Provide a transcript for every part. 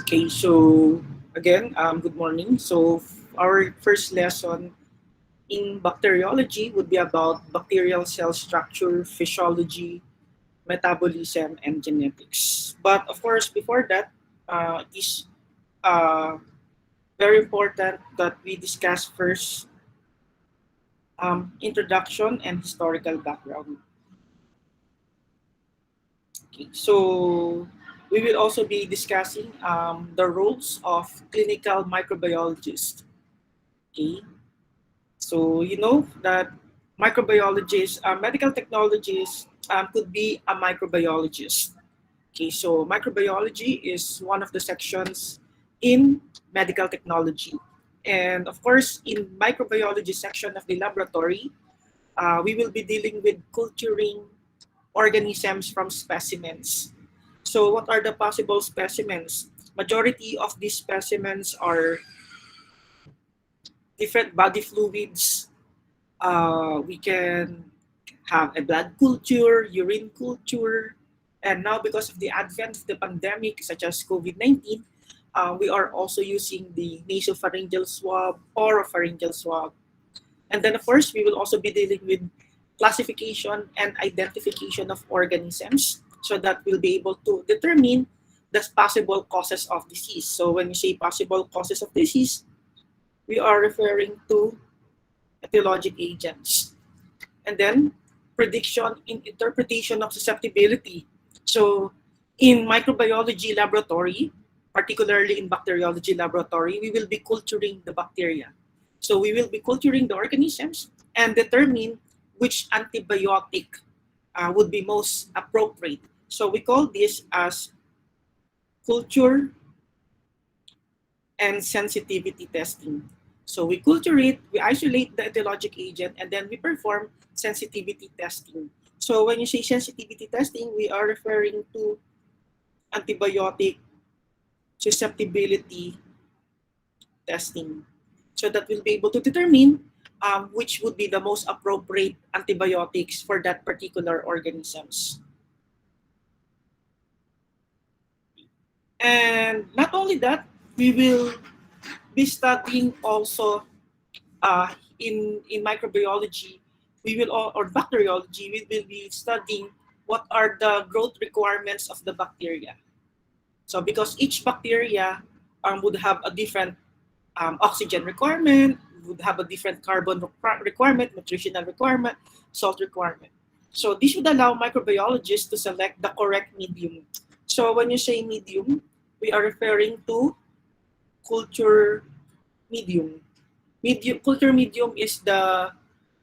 Okay, so again, good morning. So our first lesson in bacteriology would be about bacterial cell structure, physiology, metabolism, and genetics. But of course, before that, it is uh, very important that we discuss first introduction and historical background. Okay, so we will also be discussing the roles of clinical microbiologists. Okay, so you know that microbiologists, medical technologists could be a microbiologist. Okay, so microbiology is one of the sections in medical technology. And of course, in microbiology section of the laboratory, we will be dealing with culturing organisms from specimens. So what are the possible specimens? Majority of these specimens are different body fluids. We can have a blood culture, urine culture, and now because of the advent of the pandemic, such as COVID-19, we are also using the nasopharyngeal swab, oropharyngeal swab. And then, of course, we will also be dealing with classification and identification of organisms so that we'll be able to determine the possible causes of disease. So when we say possible causes of disease, we are referring to etiologic agents. And then prediction in interpretation of susceptibility. So in microbiology laboratory, particularly in bacteriology laboratory, we will be culturing the bacteria. So we will be culturing the organisms and determine which antibiotic would be most appropriate. So we call this as culture and sensitivity testing. So we culture it, we isolate the etiologic agent, and then we perform sensitivity testing. So when you say sensitivity testing, we are referring to antibiotic susceptibility testing. So that we'll be able to determine which would be the most appropriate antibiotics for that particular organisms. And not only that, we will be studying also uh, in microbiology, we will or bacteriology, we will be studying what are the growth requirements of the bacteria. So because each bacteria would have a different oxygen requirement, would have a different carbon requirement, nutritional requirement, salt requirement. So this would allow microbiologists to select the correct medium. So when you say medium, we are referring to culture medium. Culture medium is the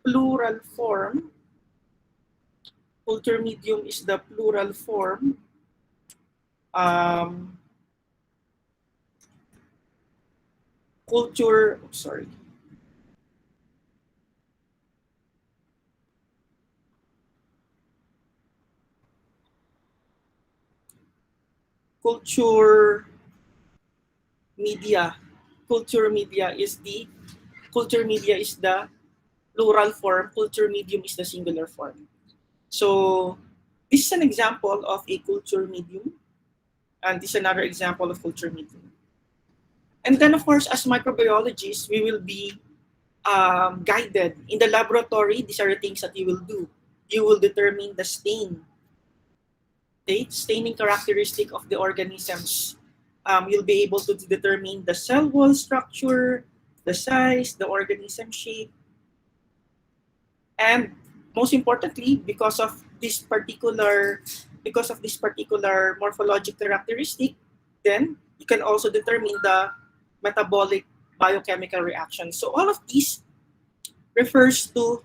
plural form. Culture medium is the plural form. Um, sorry. Culture media. Culture media is the culture media is the plural form. Culture medium is the singular form. So this is an example of a culture medium, and this is another example of culture medium. And then, of course, as microbiologists, we will be guided in the laboratory. These are the things that you will do. You will determine the staining characteristic of the organisms. You'll be able to determine the cell wall structure, the size, the organism shape, and most importantly, because of this particular morphologic characteristic, then you can also determine the metabolic biochemical reaction. So all of these refers to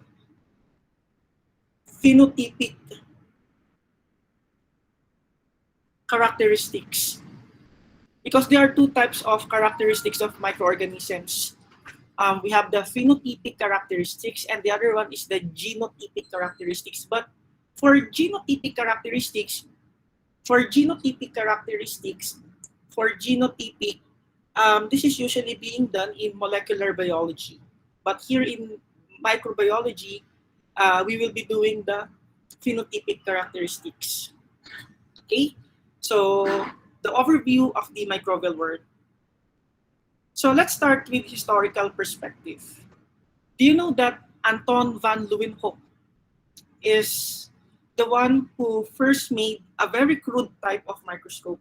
phenotypic characteristics because there are two types of characteristics of microorganisms. We have the phenotypic characteristics and the other one is the genotypic characteristics. But for genotypic characteristics, for genotypic characteristics, for genotypic, this is usually being done in molecular biology. But here in microbiology, we will be doing the phenotypic characteristics. Okay, so the overview of the microbial world. So let's start with historical perspective. Do you know that Anton van Leeuwenhoek is the one who first made a very crude type of microscope?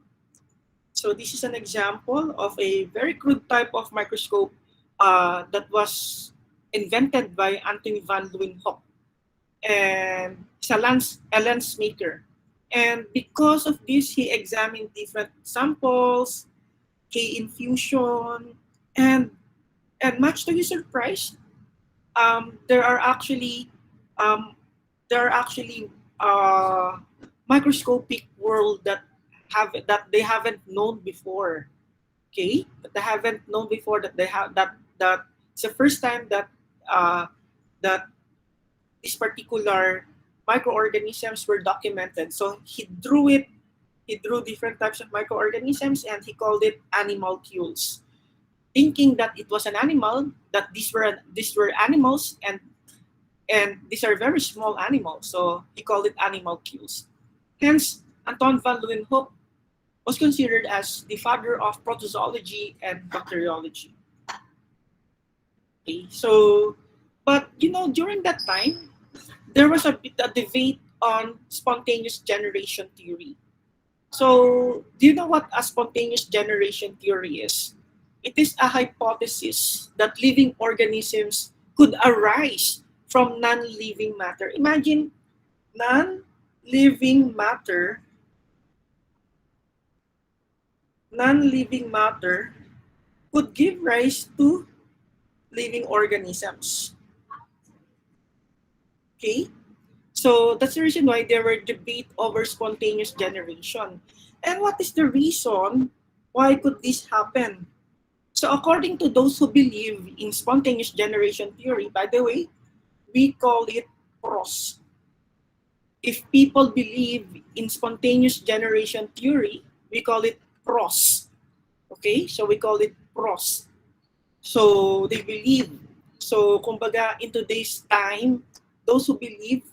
So this is an example of a very crude type of microscope that was invented by Anthony van Leeuwenhoek, and he's a lens maker. And because of this, he examined different samples, K infusion, and and much to his surprise, um, there are actually um, there are actually uh, microscopic world that they haven't known before. Okay, that they haven't known before, that they have that it's the first time uh, that this particular microorganisms were documented. So he drew it. He drew different types of microorganisms and he called it animalcules, thinking that it was an animal, that these were animals, and these are very small animals. So he called it animalcules. Hence, Anton van Leeuwenhoek was considered as the father of protozoology and bacteriology. Okay, so but during that time there was a debate on spontaneous generation theory. So, do you know what a spontaneous generation theory is? It is a hypothesis that living organisms could arise from non-living matter. Imagine non-living matter, non-living matter could give rise to living organisms. Okay? So that's the reason why there were debate over spontaneous generation. And what is the reason why could this happen? So according to those who believe in spontaneous generation theory, by the way, we call it PROS. If people believe in spontaneous generation theory, we call it PROS. Okay? So we call it PROS. So they believe. So kumbaga in today's time, those who believe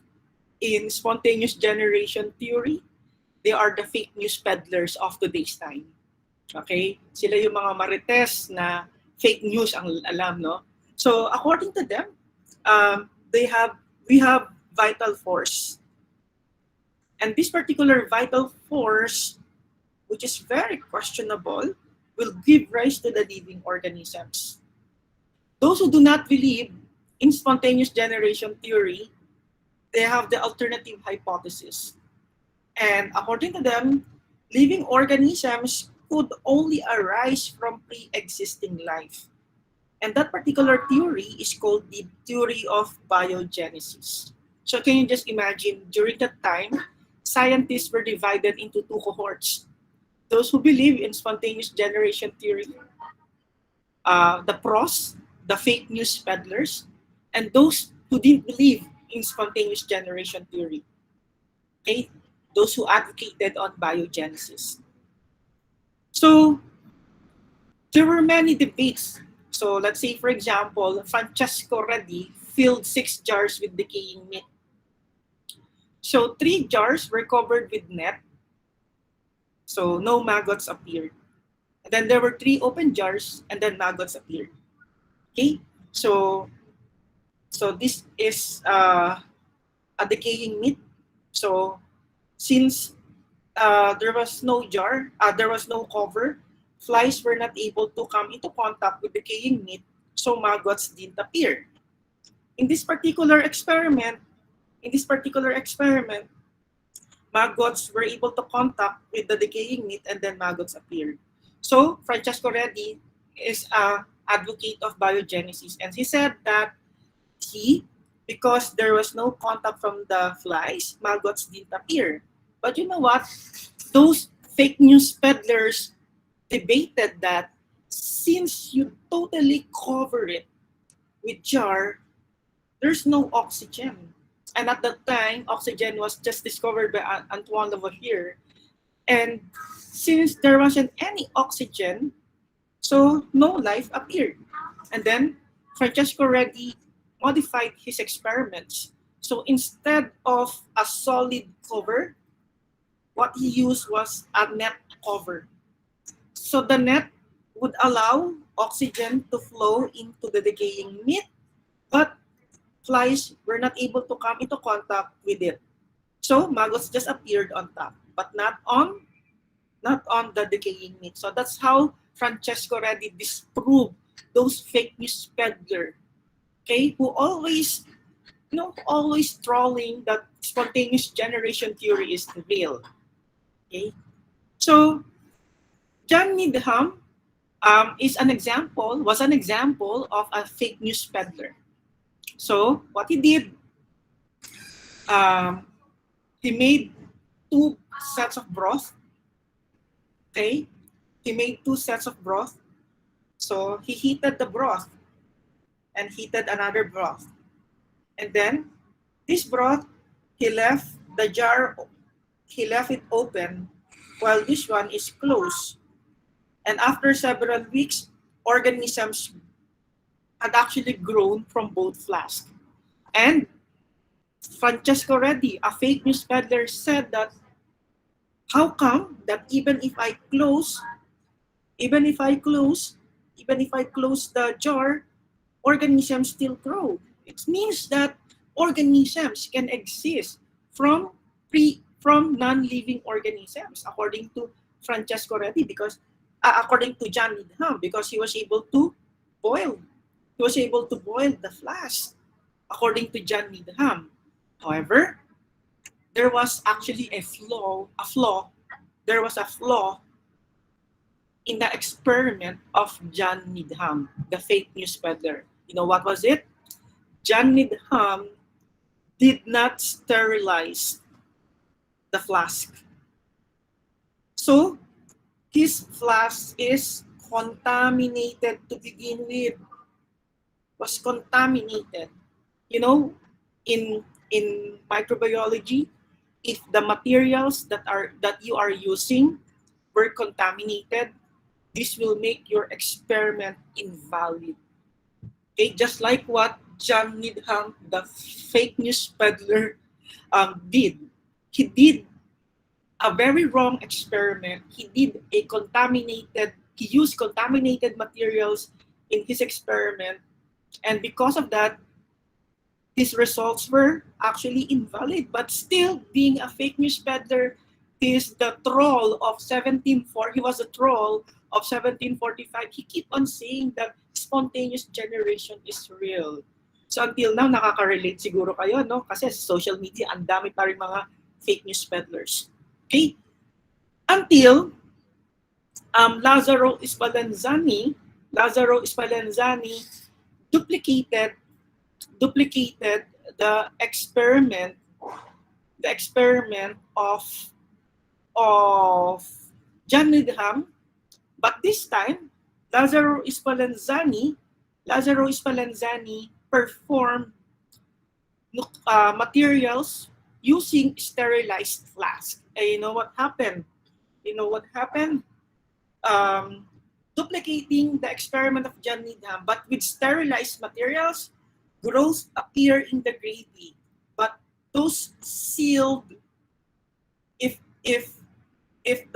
in spontaneous generation theory, they are the fake news peddlers of today's time. Okay? Sila yung mga marites na fake news ang alam, no? So, according to them, we have vital force. And this particular vital force, which is very questionable, will give rise to the living organisms. Those who do not believe in spontaneous generation theory, they have the alternative hypothesis. And according to them, living organisms could only arise from pre-existing life. And that particular theory is called the theory of biogenesis. So can you just imagine, during that time, scientists were divided into two cohorts. Those who believe in spontaneous generation theory, the pros, the fake news peddlers, and those who didn't believe in spontaneous generation theory. Okay? Those who advocated on biogenesis. So there were many debates. So let's say, for example, Francesco Redi filled 6 jars with decaying meat. So 3 jars were covered with net, so no maggots appeared. And then there were 3 open jars, and then maggots appeared. Okay, so this is a decaying meat. So since there was no cover, flies were not able to come into contact with decaying meat, so maggots didn't appear. In this particular experiment, in this particular experiment, maggots were able to contact with the decaying meat and then maggots appeared. So Francesco Redi is a advocate of biogenesis, and he said that he, because there was no contact from the flies, maggots didn't appear. But you know what? Those fake news peddlers debated that since you totally cover it with jar, there's no oxygen. And at that time, oxygen was just discovered by Antoine Lavoisier. And since there wasn't any oxygen, so no life appeared. And then Francesco Redi modified his experiments. So instead of a solid cover, what he used was a net cover. So the net would allow oxygen to flow into the decaying meat, but flies were not able to come into contact with it. So maggots just appeared on top, but not on the decaying meat. So that's how Francesco Redi disproved those fake news peddler, okay, who always always trolling that spontaneous generation theory is real. Okay, so John Needham was an example of a fake news peddler. So what he did, um, he made two sets of broth. Okay, he made two sets of broth. So he heated the broth and heated another broth, and then this broth he left the jar. He left it open while this one is closed. And after several weeks, organisms had actually grown from both flasks. And Francesco Redi, a fake news peddler, said that how come that even if I close, even if I close the jar, organisms still grow. It means that organisms can exist from non-living organisms, according to Francesco Redi, because according to John Needham, because boil. He was able to boil the flask, according to John Needham. However, there was actually a flaw. There was a flaw in the experiment of John Needham, the fake news peddler. You know what was it? John Needham did not sterilize the flask. So his flask is contaminated to begin with. Was contaminated. You know, in microbiology, if the materials that you are using were contaminated, this will make your experiment invalid. Okay, just like what John Needham, the fake news peddler, did. He did a very wrong experiment. He used contaminated materials in his experiment, and because of that, his results were actually invalid. But still, being a fake news peddler, he was a troll of 1745. He keep on saying that spontaneous generation is real. So until now, nakaka-relate siguro kayo, no? Kasi sa social media, ang dami pa rin mga fake news peddlers. Okay? Until Lazzaro Spallanzani duplicated the experiment of John Needham, but this time Lazzaro Spallanzani performed materials using sterilized flask. And you know what happened? Um, Duplicating the experiment of John Needham, but with sterilized materials, growths appear in the gravy. But those sealed, if if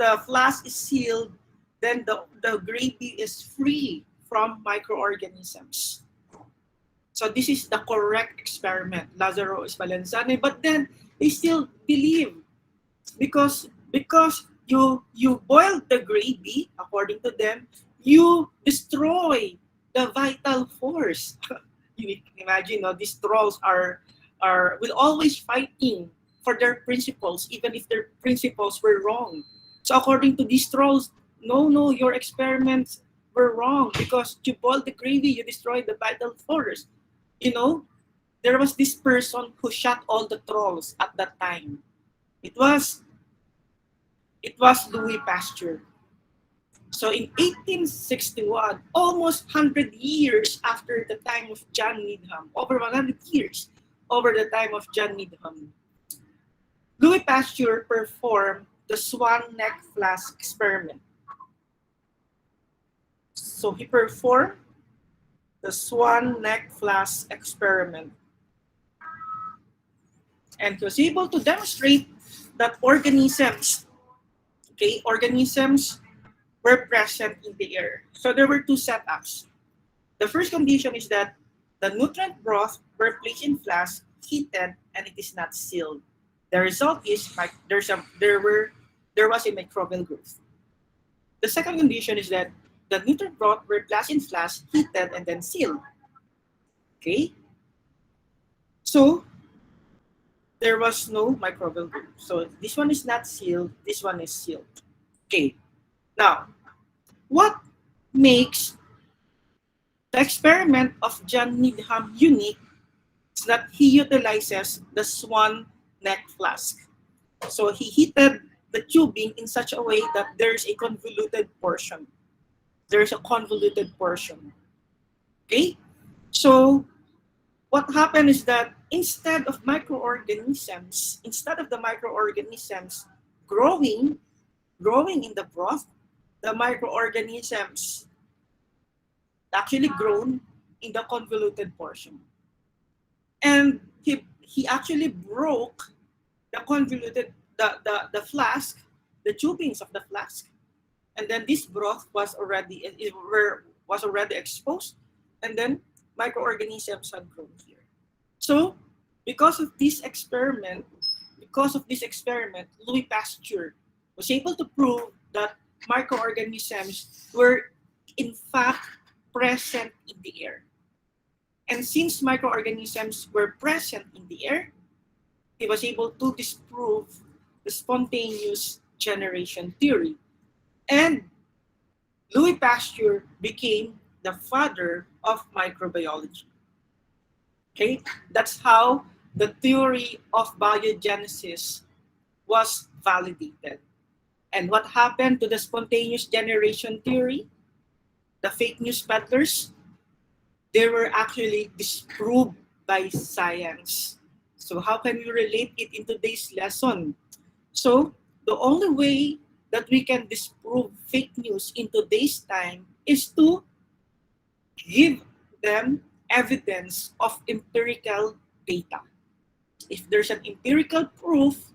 the flask is sealed, then the gravy is free from microorganisms. So this is the correct experiment, Lazzaro Spallanzani. But then they still believe because you boil the gravy, according to them, you destroy the vital force. You can imagine, no, these trolls are will always fighting for their principles, even if their principles were wrong. So according to these trolls, no, your experiments were wrong because you boiled the gravy, you destroyed the vital force. You know, there was this person who shot all the trolls at that time. It was Louis Pasteur. So in 1861, almost 100 years after the time of John Needham, over 100 years over the time of John Needham, Louis Pasteur performed the swan neck flask experiment. So he performed the swan neck flask experiment, and he was able to demonstrate that organisms were present in the air. So there were two setups. The first condition is that the nutrient broth were placed in flask, heated, and it is not sealed. The result is there was a microbial growth. The second condition is that the nutrient broth were placed in flask, heated, and then sealed. Okay, so there was no microbial growth. So this one is not sealed. This one is sealed. Okay, now what makes the experiment of John Needham unique is that he utilizes the swan neck flask. So he heated the tubing in such a way that there's a convoluted portion. There's a convoluted portion. Okay? So what happened is that instead of the microorganisms growing, growing in the broth, the microorganisms actually grown in the convoluted portion. And he actually broke the convoluted the flask, the tubings of the flask, and then this broth was already exposed, and then microorganisms had grown here. So because of this experiment, Louis Pasteur was able to prove that microorganisms were in fact present in the air. And since microorganisms were present in the air, he was able to disprove the spontaneous generation theory. And Louis Pasteur became the father of microbiology. Okay, that's how the theory of biogenesis was validated. And what happened to the spontaneous generation theory? The fake news peddlers, they were actually disproved by science. So how can we relate it in today's lesson? So the only way that we can disprove fake news in today's time is to give them evidence of empirical data. If there's an empirical proof,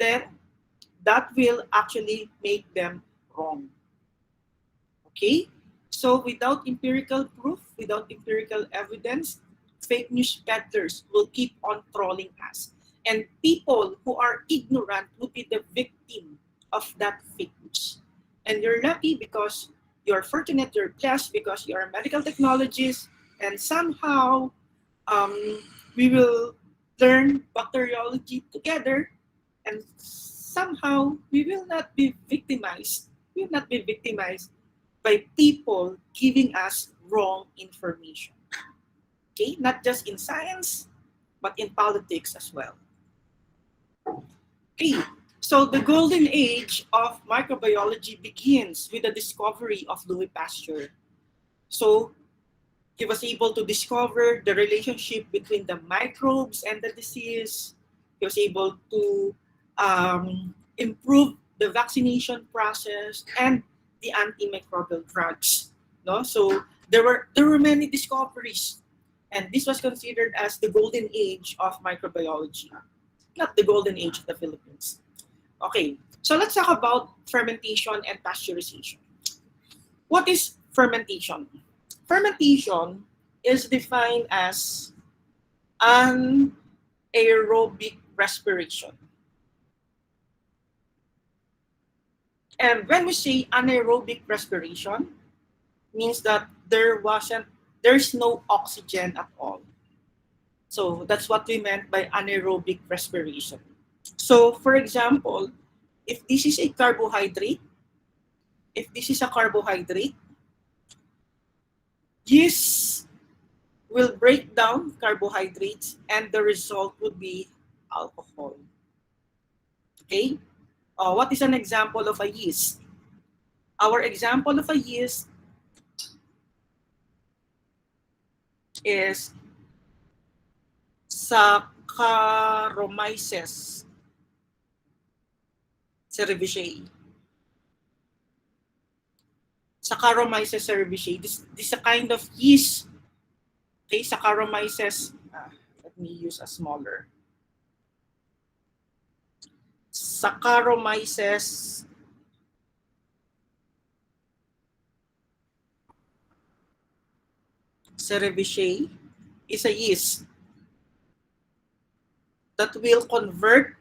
then that will actually make them wrong. Okay? So without empirical proof, without empirical evidence, fake news peddlers will keep on trolling us. And people who are ignorant will be the victim of that fake news. And you're lucky because you're fortunate, you're blessed because you're a medical technologist, and somehow we will learn bacteriology together, and somehow we will not be victimized. We will not be victimized by people giving us wrong information. Okay, not just in science, but in politics as well. Okay, so the golden age of microbiology begins with the discovery of Louis Pasteur. So he was able to discover the relationship between the microbes and the disease. He was able to improve the vaccination process and the antimicrobial drugs. No, so there were many discoveries, and this was considered as the golden age of microbiology, not the golden age of the Philippines. Okay, so let's talk about fermentation and pasteurization. What is fermentation? Fermentation is defined as anaerobic respiration. And when we say anaerobic respiration, means that there's no oxygen at all. So that's what we meant by anaerobic respiration. So for example, if this is a carbohydrate, if this is a carbohydrate, yeast will break down carbohydrates and the result would be alcohol. Okay? What is an example of a yeast? Our example of a yeast is Saccharomyces cerevisiae. Saccharomyces cerevisiae. This is a kind of yeast. Okay, Saccharomyces. Let me use a smaller. Saccharomyces cerevisiae is a yeast that will convert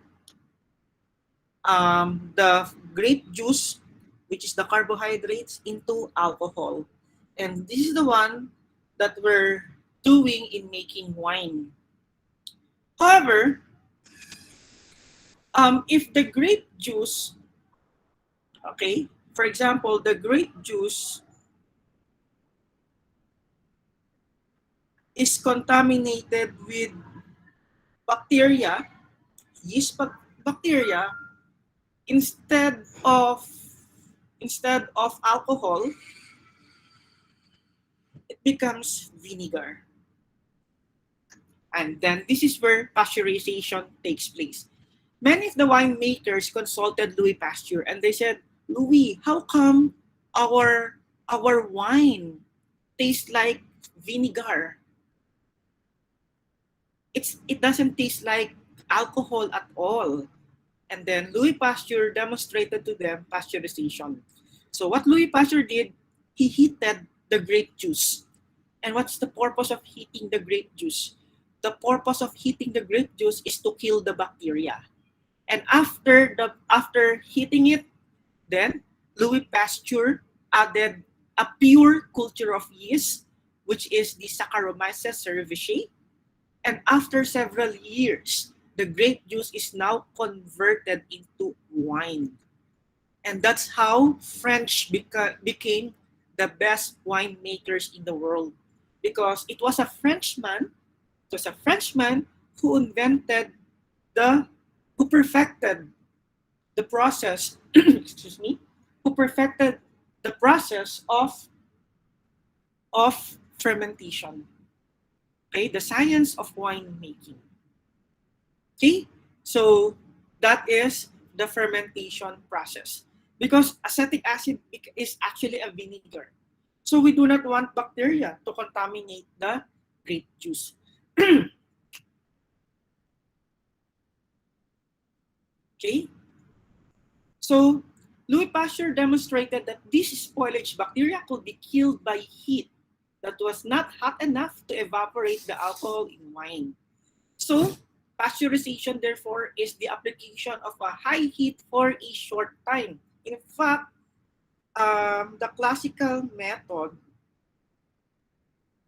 the grape juice, which is the carbohydrates, into alcohol. And this is the one that we're doing in making wine. However, if the grape juice, okay, for example, the grape juice is contaminated with bacteria, yeast bacteria, instead of instead of alcohol, it becomes vinegar. And then this is where pasteurization takes place. Many of the winemakers consulted Louis Pasteur and they said, Louis, how come our wine tastes like vinegar? It doesn't taste like alcohol at all. And then Louis Pasteur demonstrated to them pasteurization. So what Louis Pasteur did, he heated the grape juice. And what's the purpose of heating the grape juice? The purpose of heating the grape juice is to kill the bacteria. And after heating it, then Louis Pasteur added a pure culture of yeast, which is the Saccharomyces cerevisiae. And after several years, the grape juice is now converted into wine. And that's how French became the best winemakers in the world. Because it was a Frenchman who invented the, who perfected the process, excuse me, who perfected the process of fermentation. Okay, the science of winemaking. Okay, so that is the fermentation process. Because acetic acid is actually a vinegar. So we do not want bacteria to contaminate the grape juice. Okay, so Louis Pasteur demonstrated that this spoilage bacteria could be killed by heat that was not hot enough to evaporate the alcohol in wine. So pasteurization, therefore, is the application of a high heat for a short time. In fact, the classical method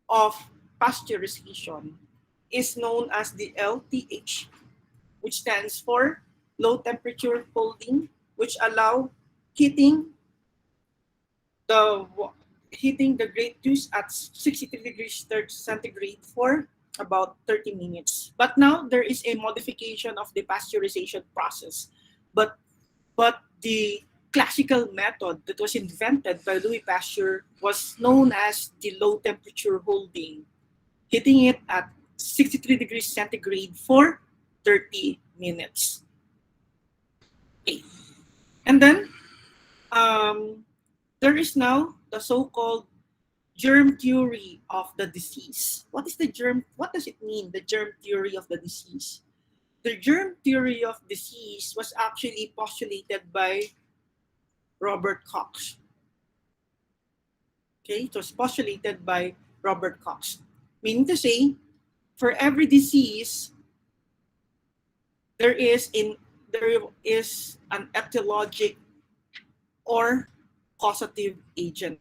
of pasteurization is known as the LTH, which stands for low temperature holding, which allow heating the heating the grape juice at 63 degrees centigrade for about 30 minutes. But now there is a modification of the pasteurization process. But the classical method that was invented by Louis Pasteur was known as the low temperature holding, heating it at 63 degrees centigrade for 30 minutes. Okay. And then there is now the so-called germ theory of the disease. What is the germ? What does it mean, the germ theory of the disease? The germ theory of disease was actually postulated by Robert Koch. Okay, it was postulated by Robert Koch. Meaning to say, for every disease, there is an etiologic or causative agent.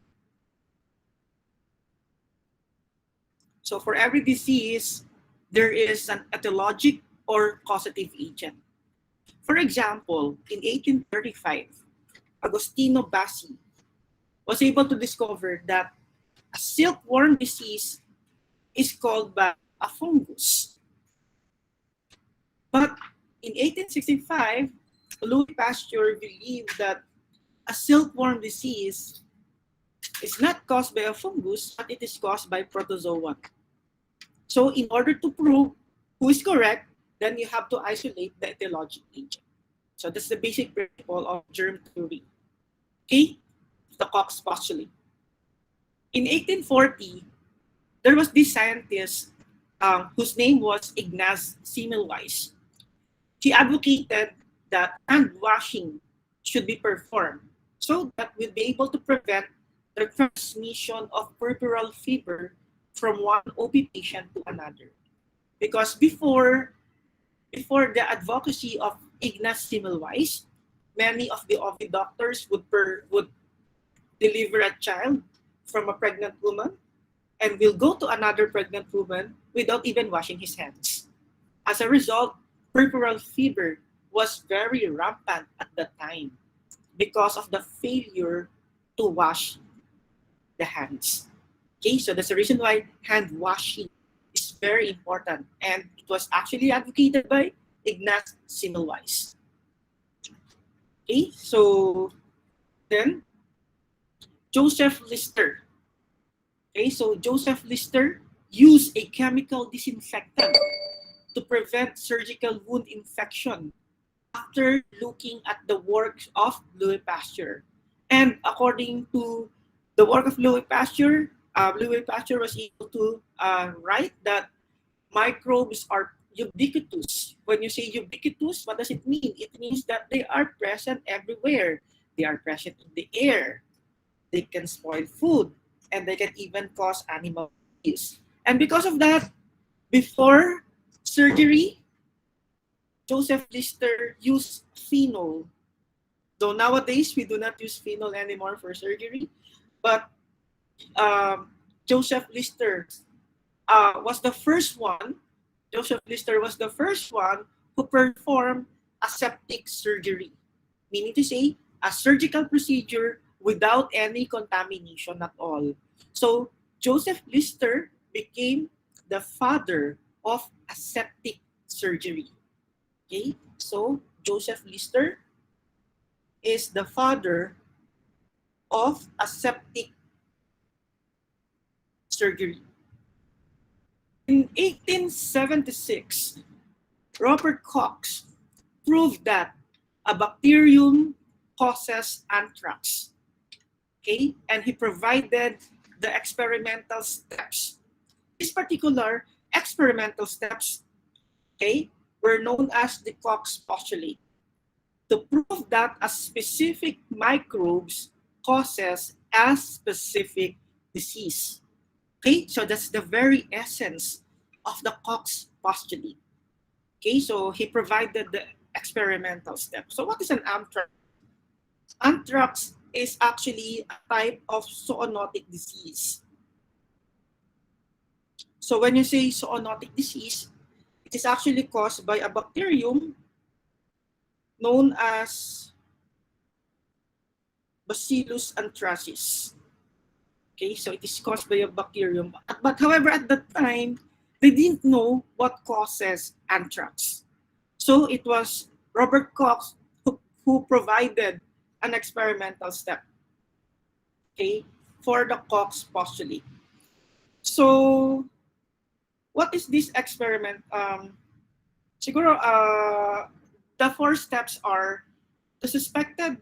So for every disease, there is an etiologic or causative agent. For example, in 1835, Agostino Bassi was able to discover that a silkworm disease is called by a fungus. But in 1865, Louis Pasteur believed that a silkworm disease is not caused by a fungus, but it is caused by protozoa. So in order to prove who is correct, then you have to isolate the etiologic agent. So that's the basic principle of germ theory. Okay, the Koch's postulate. In 1840, there was this scientist whose name was Ignaz Semmelweis. He advocated that hand washing should be performed so that we'll be able to prevent the transmission of puerperal fever from one OP patient to another. Because before the advocacy of Ignaz Semmelweis, many of the OB doctors would deliver a child from a pregnant woman and will go to another pregnant woman without even washing his hands. As a result, puerperal fever was very rampant at that time because of the failure to wash the hands. Okay, so that's the reason why hand washing is very important, and it was actually advocated by Ignaz Semmelweis. Okay, so then Joseph Lister. Okay, so Joseph Lister used a chemical disinfectant to prevent surgical wound infection after looking at the work of Louis Pasteur. And according to the work of Louis Pasteur was able to write that microbes are ubiquitous. When you say ubiquitous, what does it mean? It means that they are present everywhere. They are present in the air. They can spoil food, and they can even cause animal disease. And because of that, before surgery, Joseph Lister used phenol. Though nowadays we do not use phenol anymore for surgery, but um, Joseph Lister was the first one. Joseph Lister was the first one who performed aseptic surgery, meaning to say a surgical procedure without any contamination at all. So Joseph Lister became the father of aseptic surgery. Okay, so Joseph Lister is the father of aseptic surgery. In 1876, Robert Koch proved that a bacterium causes anthrax. Okay, and he provided the experimental steps. These particular experimental steps, okay, were known as the Koch's postulate to prove that a specific microbes causes a specific disease. Okay, so that's the very essence of the Koch's postulate. Okay, so he provided the experimental step. So what is an anthrax? Anthrax is actually a type of zoonotic disease. So when you say zoonotic disease, it is actually caused by a bacterium known as Bacillus anthracis. Okay, so it is caused by a bacterium. But however, at that time, they didn't know what causes anthrax. So it was Robert Koch who provided an experimental step, okay, for the Koch's postulate. So what is this experiment? Siguro, the four steps are the suspected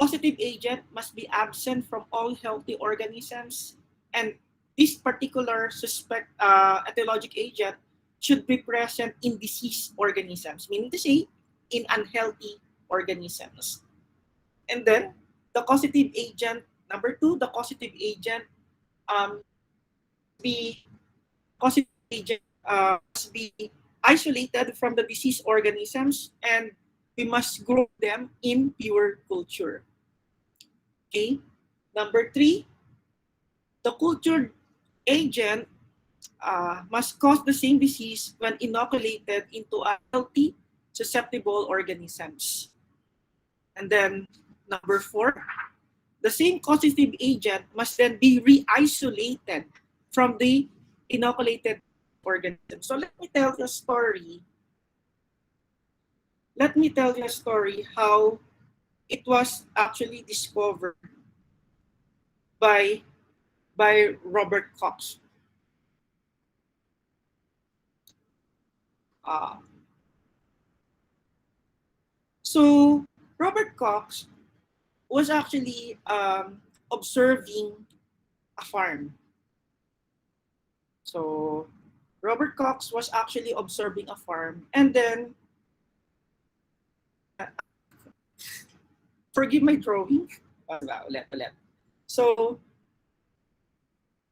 causative agent must be absent from all healthy organisms, and this particular suspect etiologic agent should be present in diseased organisms, meaning to say, in unhealthy organisms. And then the causative agent, number two, the causative agent um, be causative agent must be isolated from the diseased organisms, and we must grow them in pure culture. Okay. Number three, the cultured agent must cause the same disease when inoculated into a healthy, susceptible organisms. And then number four, the same causative agent must then be re-isolated from the inoculated organism. So let me tell you a story. Let me tell you a story how it was actually discovered by Robert Koch. Uh, so Robert Koch was actually observing a farm. So Robert Koch was actually observing a farm, and then forgive my drawing. Ulit. So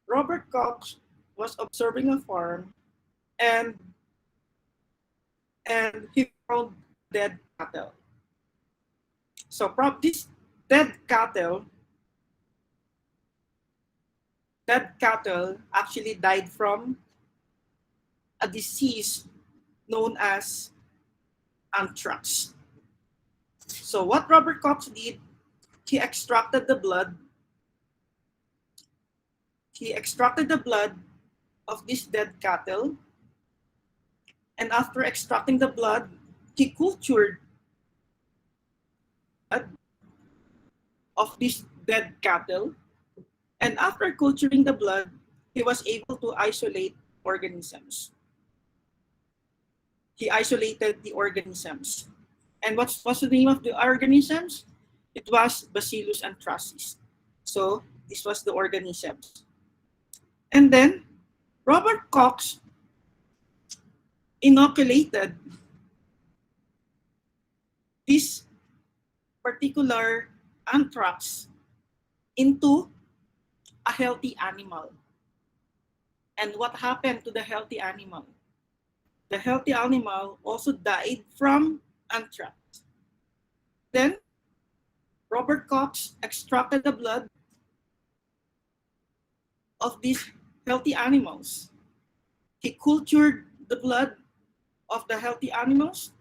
Robert Cox was observing a farm, and he found dead cattle. So this dead cattle actually died from a disease known as anthrax. So what Robert Cox did, he extracted the blood. He extracted the blood of this dead cattle, and after extracting the blood, he cultured blood of this dead cattle. And after culturing the blood, he was able to isolate organisms. He isolated the organisms. And what's the name of the organisms? It was Bacillus anthracis. So this was the organisms. And then Robert Cox inoculated this particular anthrax into a healthy animal. And what happened to the healthy animal? The healthy animal also died from anthrax. Then Robert Cox extracted the blood of these healthy animals. He cultured the blood of the healthy animals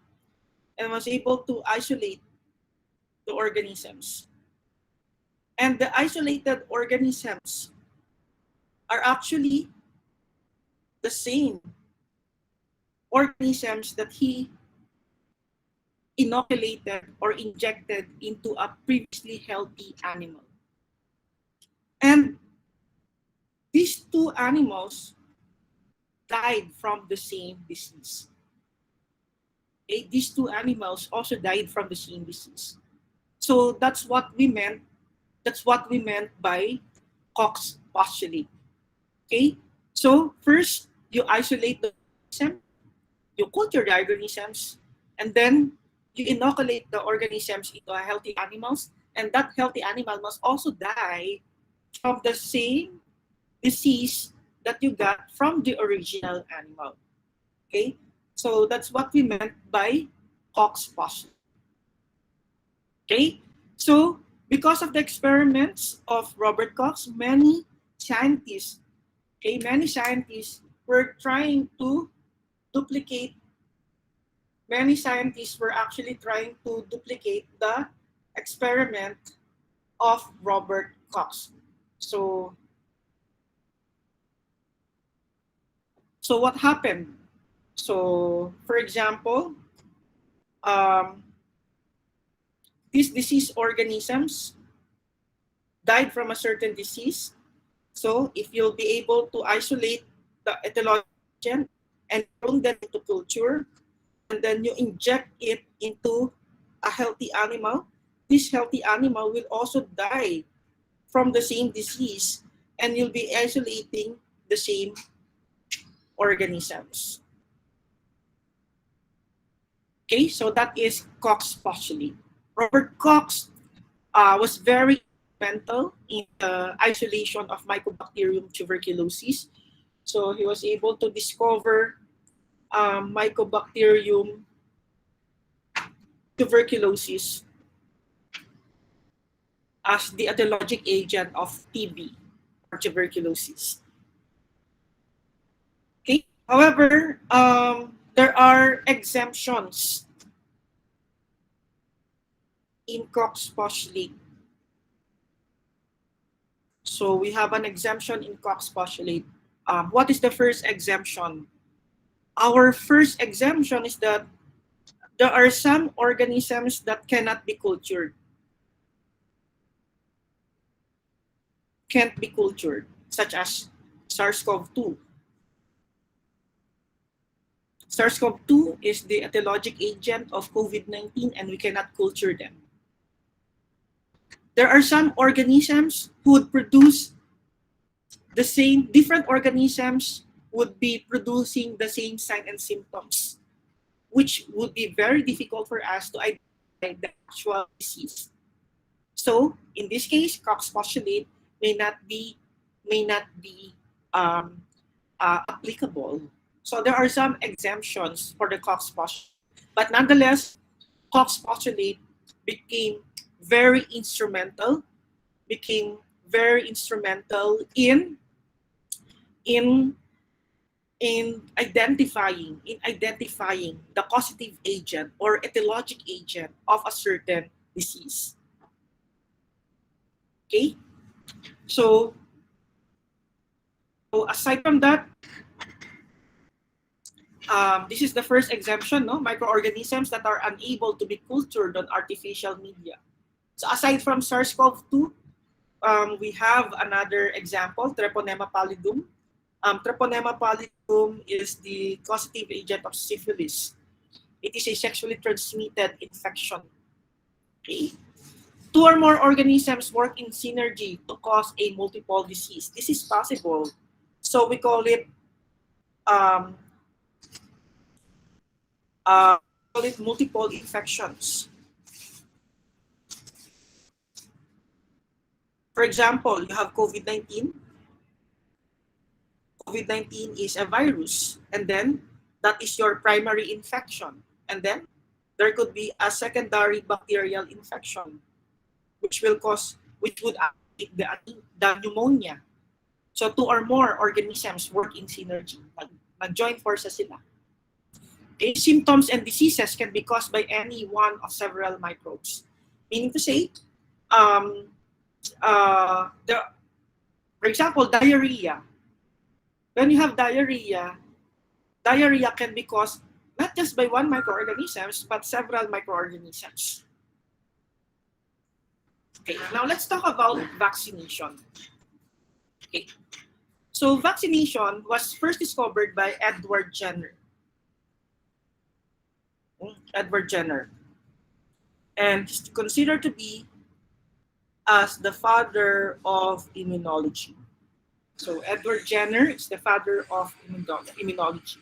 and was able to isolate the organisms. And the isolated organisms are actually the same organisms that he inoculated or injected into a previously healthy animal. And these two animals died from the same disease. Okay? These two animals also died from the same disease. So that's what we meant. That's what we meant by Koch's postulate. Okay. So first you isolate the organism, you culture the organisms, and then you inoculate the organisms into a healthy animals, and that healthy animal must also die from the same disease that you got from the original animal. Okay, so that's what we meant by Koch's postulate. Okay, so because of the experiments of Robert Koch, scientists, many scientists were trying to duplicate. Many scientists were actually trying to duplicate the experiment of Robert Koch. So, so what happened? So, for example, um, these disease organisms died from a certain disease. So, if you'll be able to isolate the etiology agent and turn them into culture, and then you inject it into a healthy animal, this healthy animal will also die from the same disease, and you'll be isolating the same organisms. Okay, so that is Koch's postulate. Robert Koch was very instrumental in the isolation of Mycobacterium tuberculosis. So he was able to discover Mycobacterium tuberculosis as the etiologic agent of TB or tuberculosis. Okay. However, there are exemptions in Koch's postulate. So we have an exemption in Koch's postulate. What is the first exemption? Our first exemption is that there are some organisms that cannot be cultured. Can't be cultured, such as SARS-CoV-2. SARS-CoV-2 is the etiologic agent of COVID-19 and we cannot culture them. There are some organisms who would produce the same, different organisms would be producing the same signs and symptoms, which would be very difficult for us to identify the actual disease. So in this case, Koch's postulate may not be um, applicable. So there are some exemptions for the Cox postulate, but nonetheless, Cox postulate became very instrumental, became very instrumental in in identifying the causative agent or etiologic agent of a certain disease. Okay, so, so aside from that, this is the first exemption, no? Microorganisms that are unable to be cultured on artificial media. So aside from SARS-CoV-2, we have another example, Treponema pallidum. Treponema pallidum is the causative agent of syphilis. It is a sexually transmitted infection. Okay? Two or more organisms work in synergy to cause a multiple disease. This is possible. So we um, call it multiple infections. For example, you have COVID-19. COVID-19 is a virus, and then that is your primary infection. And then there could be a secondary bacterial infection, which would activate the pneumonia. So two or more organisms work in synergy. Nag-join forces sila. Okay, symptoms and diseases can be caused by any one of several microbes. Meaning to say, um, the, for example, diarrhea. When you have diarrhea, diarrhea can be caused not just by one microorganisms, but several microorganisms. Okay, now let's talk about vaccination. Okay, so vaccination was first discovered by Edward Jenner. Edward Jenner, and is considered to be as the father of immunology. So Edward Jenner is the father of immunology.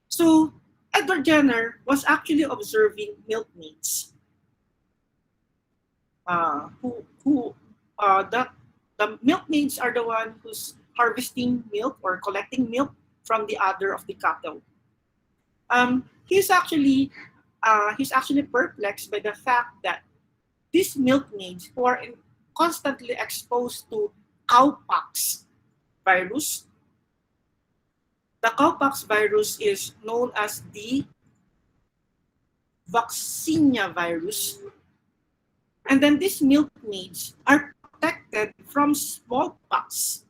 So Edward Jenner was actually observing milkmaids who the milkmaids are the one who's harvesting milk or collecting milk from the udder of the cattle. He's actually perplexed by the fact that these milkmaids who are constantly exposed to cowpox virus. The cowpox virus is known as the vaccinia virus. And then these milkmaids are protected from smallpox.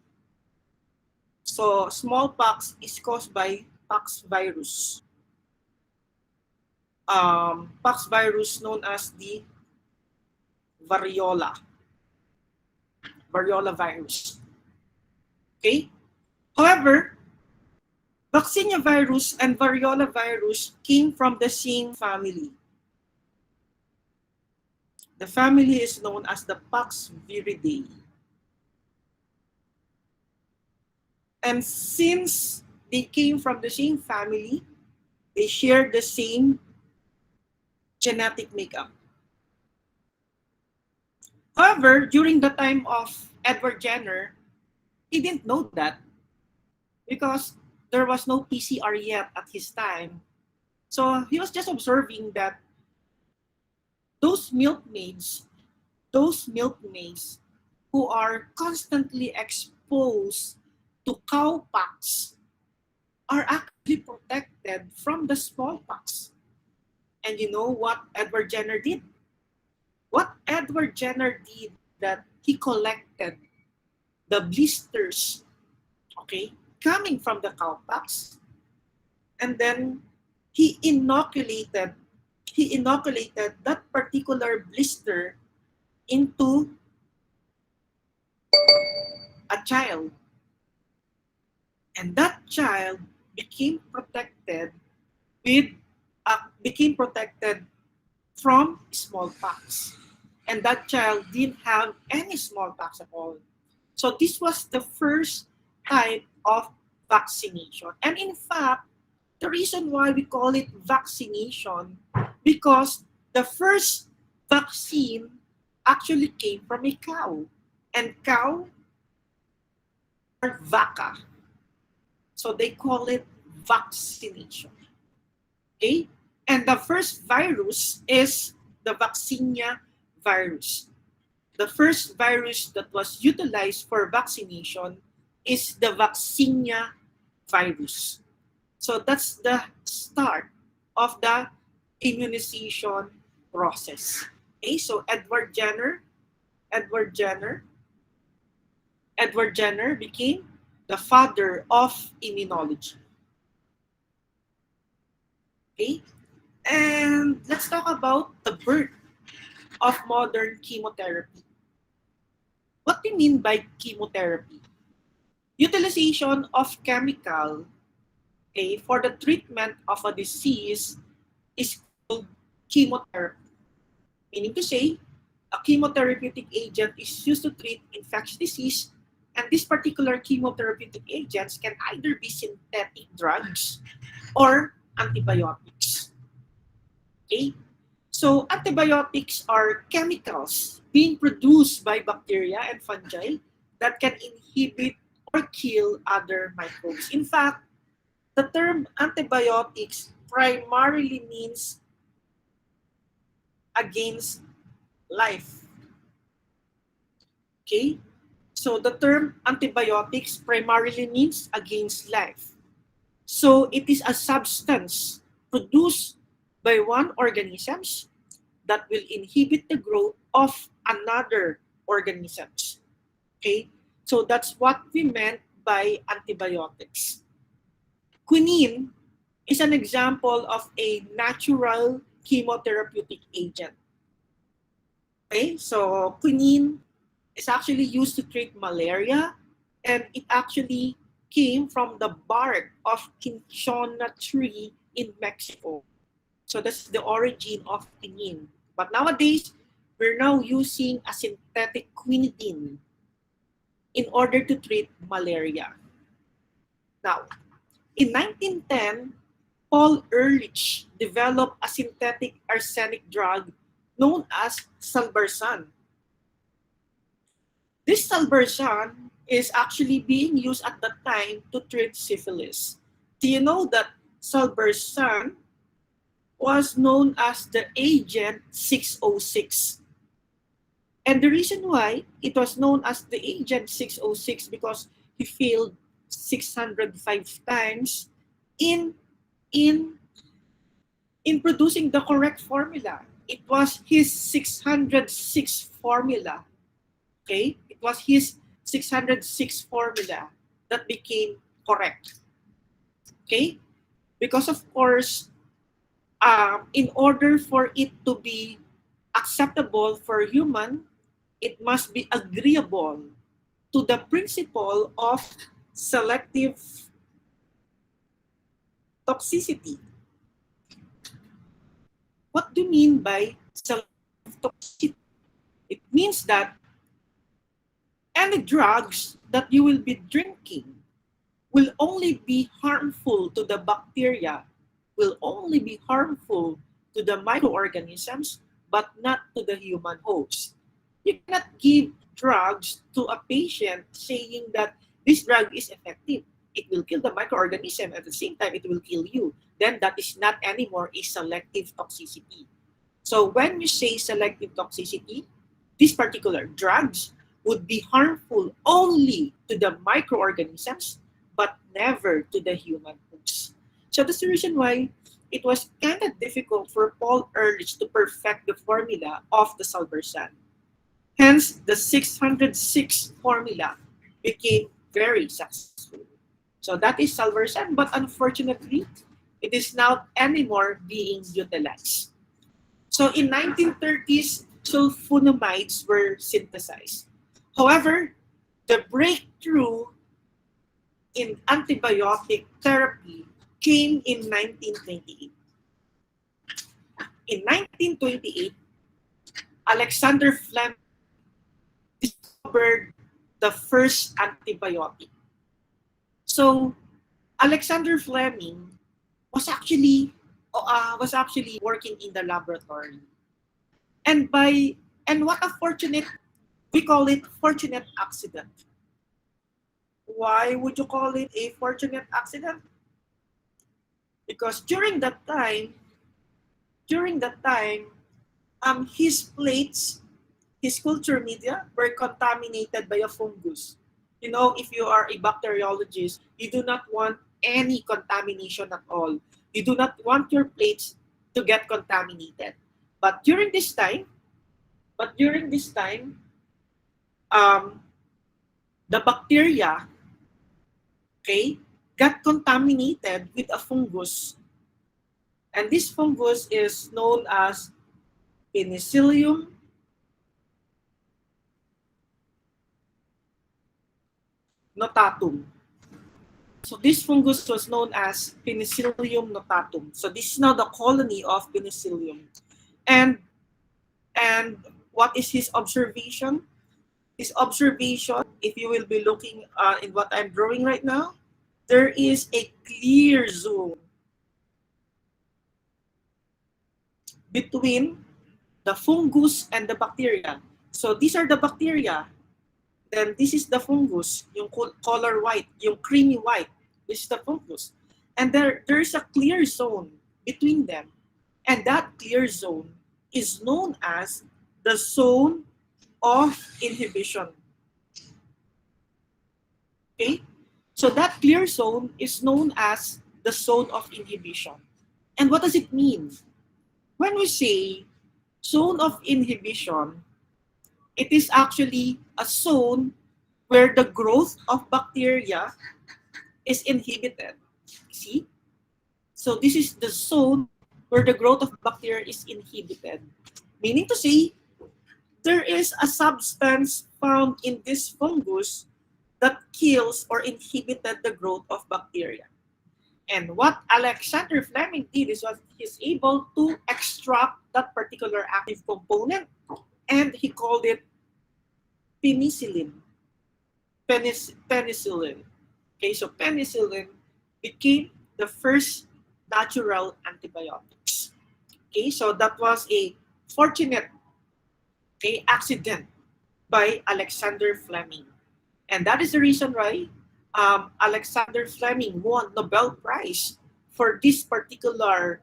So smallpox is caused by pox virus. Pox virus known as the variola virus. Okay? However, vaccinia virus and variola virus came from the same family. The family is known as the Paxviridae. And since they came from the same family, they share the same genetic makeup. However, during the time of Edward Jenner, he didn't know that because there was no PCR yet at his time. So he was just observing that those milkmaids, those milkmaids who are constantly exposed to cowpox are actually protected from the smallpox. And you know what Edward Jenner did? What Edward Jenner did that he collected the blisters, okay, coming from the cowpox, and then he inoculated that particular blister into a child, and that child became protected with became protected from smallpox, and that child didn't have any smallpox at all. So this was the first type of vaccination, and in fact, the reason why we call it vaccination because the first vaccine actually came from a cow, and cow or VACA. So they call it vaccination. Okay? And the first virus is the vaccinia virus. The first virus that was utilized for vaccination is the vaccinia virus. So that's the start of the immunization process. Okay, so Edward Jenner, Edward Jenner became the father of immunology. Okay, and let's talk about the birth of modern chemotherapy. What do you mean by chemotherapy? Utilization of chemical, okay, for the treatment of a disease is called chemotherapy. Meaning to say, a chemotherapeutic agent is used to treat infectious disease, and these particular chemotherapeutic agents can either be synthetic drugs or antibiotics. Okay? So antibiotics are chemicals being produced by bacteria and fungi that can inhibit or kill other microbes. In fact, the term antibiotics primarily means against life. Okay? So the term antibiotics primarily means against life. So it is a substance produced by one organisms that will inhibit the growth of another organisms. Okay? So that's what we meant by antibiotics. Quinine is an example of a natural chemotherapeutic agent. Okay? So quinine is actually used to treat malaria, and it actually came from the bark of cinchona tree in Mexico. So that's the origin of quinine. But nowadays, we're now using a synthetic quinidine in order to treat malaria. Now, in 1910, Paul Ehrlich developed a synthetic arsenic drug known as salvarsan. This salvarsan is actually being used at that time to treat syphilis. Do you know that salvarsan was known as the agent 606? And the reason why it was known as the agent 606 because he failed 605 times in in in producing the correct formula. It was his 606 formula. Okay? It was his 606 formula that became correct. Okay? Because of course, in order for it to be acceptable for human, it must be agreeable to the principle of selective toxicity. What do you mean by selective toxicity? It means that any drugs that you will be drinking will only be harmful to the bacteria, will only be harmful to the microorganisms, but not to the human host. You cannot give drugs to a patient saying that this drug is effective. It will kill the microorganism at the same time it will kill you. Then that is not anymore a selective toxicity. So when you say selective toxicity, these particular drugs would be harmful only to the microorganisms but never to the human host. So that's the reason why it was kind of difficult for Paul Ehrlich to perfect the formula of the salvarsan. Hence, the 606 formula became very successful. So that is salvarsan, but unfortunately, it is not anymore being utilized. So in 1930s, sulfonamides were synthesized. However, the breakthrough in antibiotic therapy came in 1928. In 1928, Alexander Fleming discovered the first antibiotic. So Alexander Fleming was actually working in the laboratory, and what a fortunate, we call it fortunate accident. Why would you call it a fortunate accident? Because during that time, his plates, his culture media were contaminated by a fungus. You know, if you are a bacteriologist, you do not want any contamination at all. You do not want your plates to get contaminated. But during this time, but during this time, um, the bacteria, okay, got contaminated with a fungus, and this fungus is known as Penicillium notatum. So this fungus was known as Penicillium notatum. So this is now the colony of Penicillium. And and what is his observation? His observation, if you will be looking in what I'm drawing right now, there is a clear zone between the fungus and the bacteria. So these are the bacteria. Then this is the fungus, yung color white, yung creamy white. This is the fungus. And there is a clear zone between them. And that clear zone is known as the zone of inhibition. Okay? So that clear zone is known as the zone of inhibition. And what does it mean? When we say zone of inhibition, it is actually a zone where the growth of bacteria is inhibited. See? So this is the zone where the growth of bacteria is inhibited. Meaning to say, there is a substance found in this fungus that kills or inhibited the growth of bacteria. And what Alexander Fleming did is was he's able to extract that particular active component, and he called it penicillin. Penicillin. Okay, so penicillin became the first natural antibiotics. Okay, so that was a fortunate, okay, accident by Alexander Fleming. And that is the reason why Alexander Fleming won Nobel Prize for this particular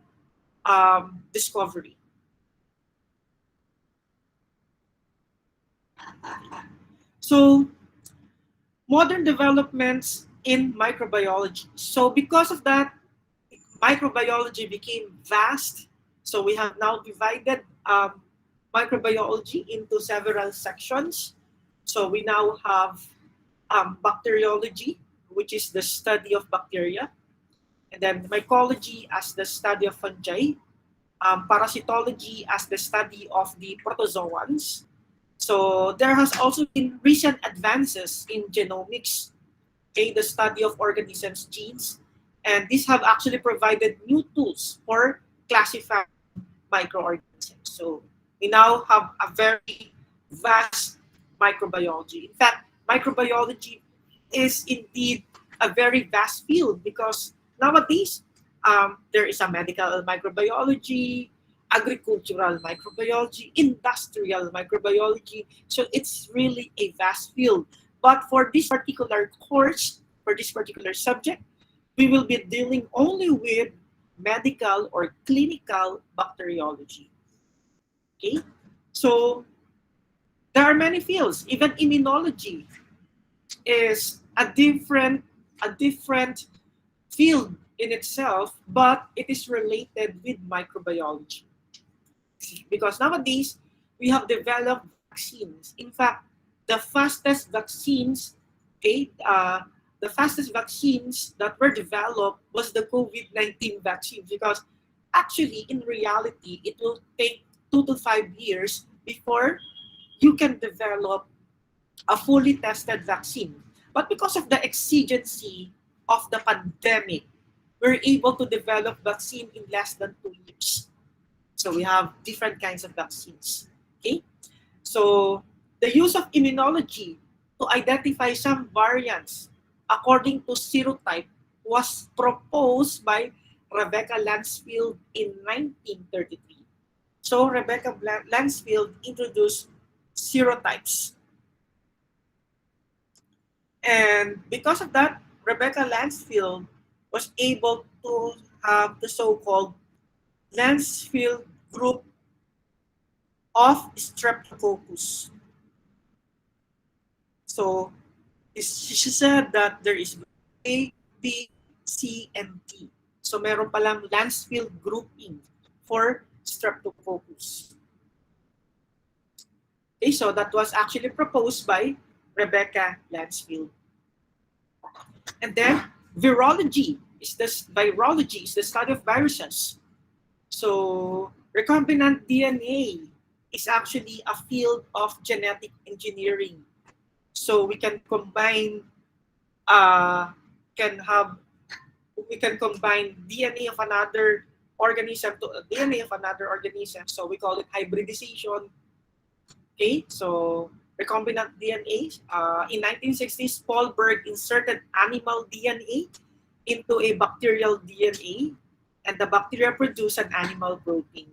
discovery. So modern developments in microbiology. So because of that, microbiology became vast. So we have now divided microbiology into several sections. So we now have bacteriology, which is the study of bacteria, and then mycology as the study of fungi, parasitology as the study of the protozoans. So there has also been recent advances in genomics, okay, the study of organisms' genes, and these have actually provided new tools for classifying microorganisms. So we now have a very vast microbiology. In fact, microbiology is indeed a very vast field because nowadays there is a medical microbiology, agricultural microbiology, industrial microbiology. So it's really a vast field. But for this particular course, for this particular subject, we will be dealing only with medical or clinical bacteriology. Okay? So there are many fields. Even immunology is a different field in itself, but it is related with microbiology. Because nowadays we have developed vaccines. In fact, the fastest vaccines, okay, the fastest vaccines that were developed was the COVID-19 vaccine because actually in reality it will take 2 to 5 years before you can develop a fully tested vaccine. But because of the exigency of the pandemic, we're able to develop vaccine in less than 2 years. So we have different kinds of vaccines. Okay? So the use of immunology to identify some variants according to serotype was proposed by Rebecca Lansfield in 1933. So Rebecca Lansfield introduced serotypes. And because of that, Rebecca Lansfield was able to have the so-called Lansfield group of Streptococcus. So she said that there is A, B, C, and D. So meron palang Lansfield grouping for Streptococcus. Okay, so that was actually proposed by Rebecca Lansfield. And then virology is the study of viruses. So recombinant DNA is actually a field of genetic engineering. So uh, can have we can combine DNA of another organism to a DNA of another organism. So we call it hybridization. Okay, so recombinant DNA. In 1960s, Paul Berg inserted animal DNA into a bacterial DNA, and the bacteria produce an animal protein.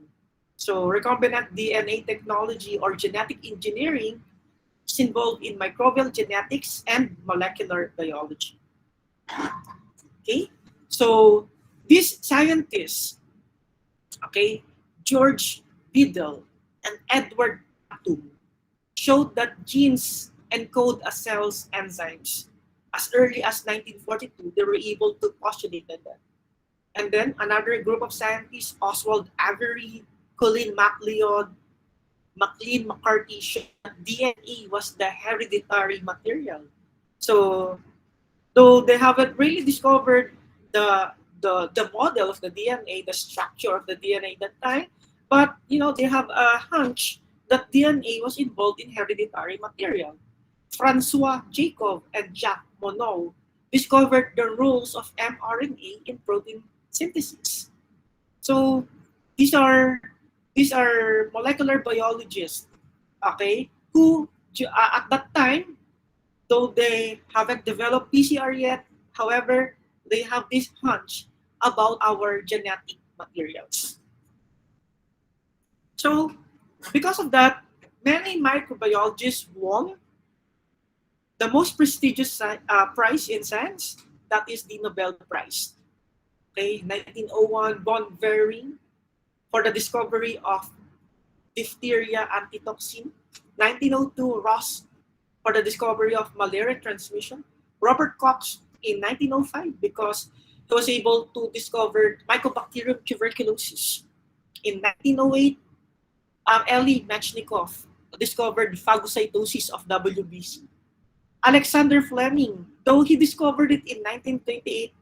So recombinant DNA technology or genetic engineering is involved in microbial genetics and molecular biology. Okay, so these scientists, okay, George Biddle and Edward Atom, showed that genes encode a cell's enzymes. As early as 1942, they were able to postulate that. And then another group of scientists, Oswald Avery, Colin MacLean McCarthy, showed that DNA was the hereditary material. So though they haven't really discovered the the model of the DNA, the structure of the DNA at that time, but they have a hunch that DNA was involved in hereditary material. Francois Jacob and Jacques Monod discovered the rules of mRNA in protein synthesis. So these are these are molecular biologists, okay, who at that time, though they haven't developed PCR yet, however, they have this hunch about our genetic materials. So, because of that, many microbiologists won the most prestigious prize in science, that is the Nobel Prize. Okay, 1901, von Behring for the discovery of diphtheria antitoxin. 1902, Ross for the discovery of malaria transmission. Robert Koch in 1905 because he was able to discover Mycobacterium tuberculosis. In 1908, Elie Metchnikoff discovered phagocytosis of WBC. Alexander Fleming, though he discovered it in 1928,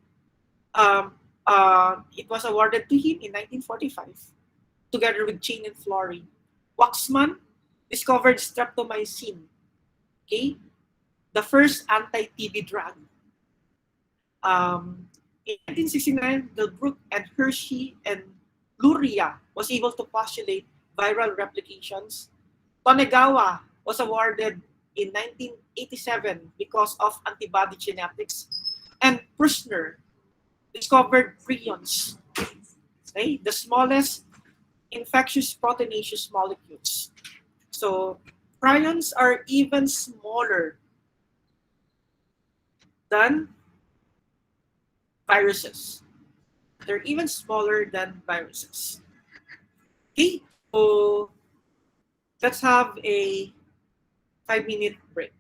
um, it was awarded to him in 1945, together with Chain and Florey. Waxman discovered streptomycin, okay, the first anti-TB drug. In 1969, Delbruck and Hershey and Luria was able to postulate viral replications. Tonegawa was awarded in 1987 because of antibody genetics. And Prusner discovered prions, okay, the smallest infectious proteinaceous molecules. So prions are even smaller than viruses. They're even smaller than viruses. Okay, so let's have a 5-minute break.